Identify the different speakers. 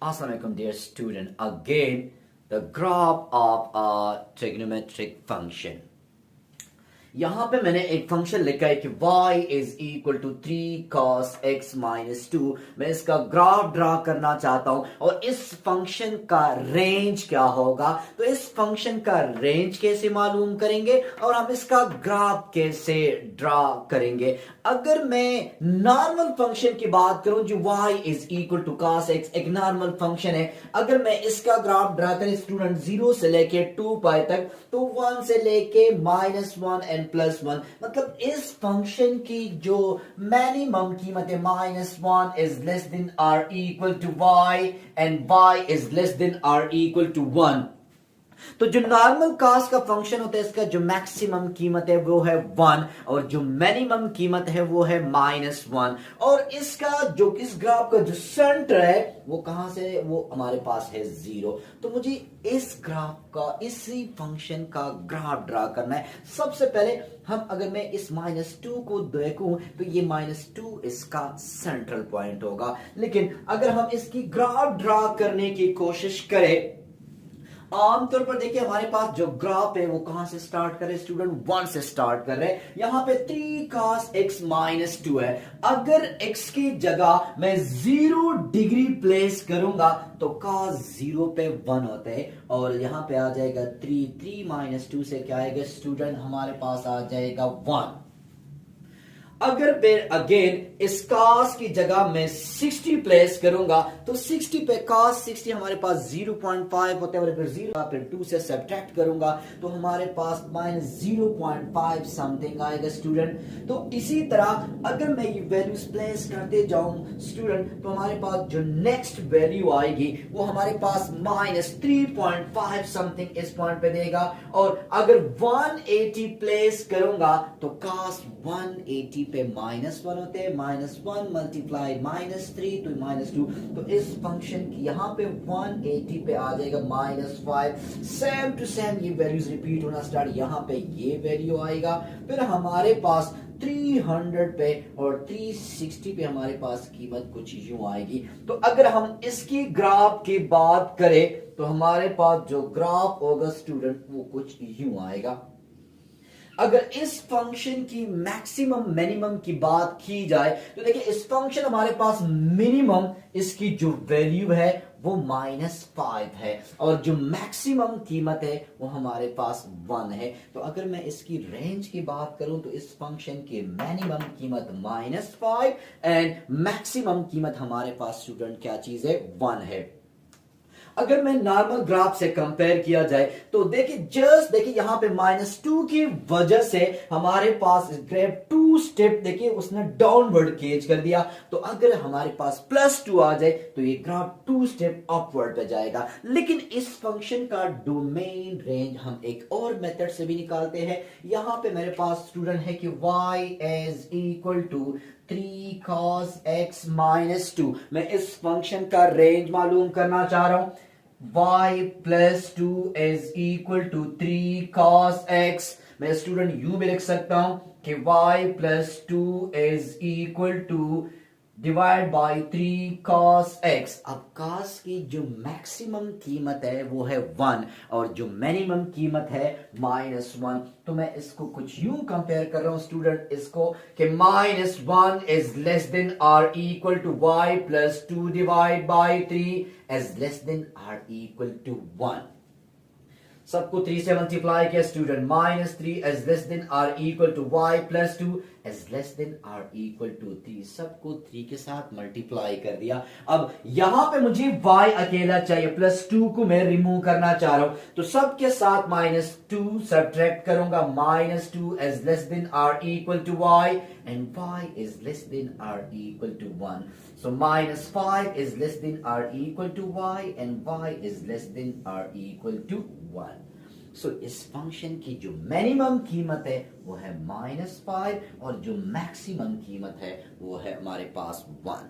Speaker 1: Assalamualaikum dear student. Again, the graph of a trigonometric function. यहां पे मैंने एक फंक्शन लिखा है कि y is equal to 3 cos x minus 2। मैं इसका ग्राफ ड्रा करना चाहता हूं और इस फंक्शन का रेंज क्या होगा। तो इस फंक्शन का रेंज कैसे मालूम करेंगे और हम इसका ग्राफ कैसे ड्रा करेंगे। अगर मैं नॉर्मल फंक्शन की बात करूं जो y is equal to cos x एक नॉर्मल फंक्शन है, अगर मैं इसका ग्राफ ड्रा करें स्टूडेंट 0 से लेके 2 पाई तक, तो 1 से लेके -1 एंड +1, मतलब इस फंक्शन की जो मिनिमम कीमत है -1 is less than or equal to y and y is less than or equal to 1। तो जो नॉर्मल कास्ट का फंक्शन होता है इसका जो मैक्सिमम कीमत है वो है 1 और जो मिनिमम कीमत है वो है -1। और इसका जो इस ग्राफ का जो सेंटर है वो कहां से, वो हमारे पास है 0। तो मुझे इस ग्राफ का, इसी फंक्शन का ग्राफ ड्रा करना है। सबसे पहले हम, अगर मैं इस -2 को देखूं तो ये -2 इसका सेंट्रल पॉइंट होगा। लेकिन अगर हम इसकी ग्राफ ड्रा करने की कोशिश करें, आमतौर पर देखिए हमारे पास जो ग्राफ है वो कहां से स्टार्ट कर रहे हैं स्टूडेंट, 1 से स्टार्ट कर रहे हैं। यहां पे 3 cos x माइनस 2 है। अगर x की जगह मैं 0 डिग्री प्लेस करूंगा तो cos 0 पे 1 होता है और यहां पे आ जाएगा 3 माइनस 2 से क्या आएगा स्टूडेंट, हमारे पास आ जाएगा 1। अगर फिर अगेन इस cos की जगह मैं 60 प्लेस करूंगा तो 60 पे cos 60 हमारे पास 0.5 होता है और अगर 0 फिर 2 से सब्ट्रैक्ट करूंगा तो हमारे पास -0.5 समथिंग आएगा स्टूडेंट। तो इसी तरह अगर मैं ये वैल्यूज प्लेस करते जाऊं स्टूडेंट तो हमारे पास जो नेक्स्ट वैल्यू आएगी वो हमारे पास -3.5 समथिंग इस पॉइंट पे देगा। और अगर 180 प्लेस करूंगा तो cos 180 पे -1 होते हैं, -1 मल्टीप्लाई -3 तो -2। तो इस फंक्शन की यहां पे 180 पे आ जाएगा -5। सेम टू सेम ये वैल्यूज रिपीट होना स्टार्ट, यहां पे ये वैल्यू आएगा। फिर हमारे पास 300 पे और 360 पे हमारे पास कीमत कुछ यूं आएगी। तो अगर हम इसकी ग्राफ की बात करें तो हमारे पास जो ग्राफ होगा स्टूडेंट वो कुछ यूं आएगा। अगर इस फंक्शन की मैक्सिमम मिनिमम की बात की जाए तो देखिए इस फंक्शन हमारे पास मिनिमम इसकी जो वैल्यू है वो -5 है और जो मैक्सिमम कीमत है वो हमारे पास 1 है। तो अगर मैं इसकी रेंज की बात करूं तो इस फंक्शन की मिनिमम कीमत -5 एंड मैक्सिमम कीमत हमारे पास स्टूडेंट क्या चीज है, 1 है। अगर मैं नॉर्मल ग्राफ से कंपेयर किया जाए तो देखिए यहां पे -2 की वजह से हमारे पास ग्राफ 2 स्टेप देखिए उसने डाउनवर्ड केज कर दिया। तो अगर हमारे पास +2 आ जाए तो ये ग्राफ 2 स्टेप अपवर्ड पे जाएगा। लेकिन इस फंक्शन का डोमेन रेंज हम एक और मेथड से भी निकालते हैं। यहां पे मेरे पास स्टूडेंट है कि y is equal to 3 cos x minus 2। मैं इस फंक्शन का रेंज मालूम करना चाह रहा हूं। y plus 2 is equal to 3 cos x। मैं स्टूडेंट यू भी लिख सकता हूं कि y plus 2 is equal to divide by 3 cos x। अब cos की जो मैक्सिमम कीमत है वो है 1 और जो मिनिमम कीमत है -1। तो मैं इसको कुछ यूं कंपेयर कर रहा हूं स्टूडेंट इसको कि -1 is less than or equal to y plus 2 divide by 3 is less than or equal to 1। सबको 3 से मल्टीप्लाई किया student, -3 is less than or equal to y plus 2 is less than or equal to 3। सबको 3 के साथ multiply कर दिया। अब यहां पे मुझे y अकेला चाहिए, +2 को मैं रिमूव करना चाह रहा हूं तो सबके साथ -2 सब्ट्रैक्ट करूंगा। -2 is less than or equal to y and y is less than or equal to 1। So -5 is less than or equal to y and y is less than or equal to 1. So इस function की जो minimum कीमत है वो है -5 और जो maximum कीमत है वो है हमारे पास 1।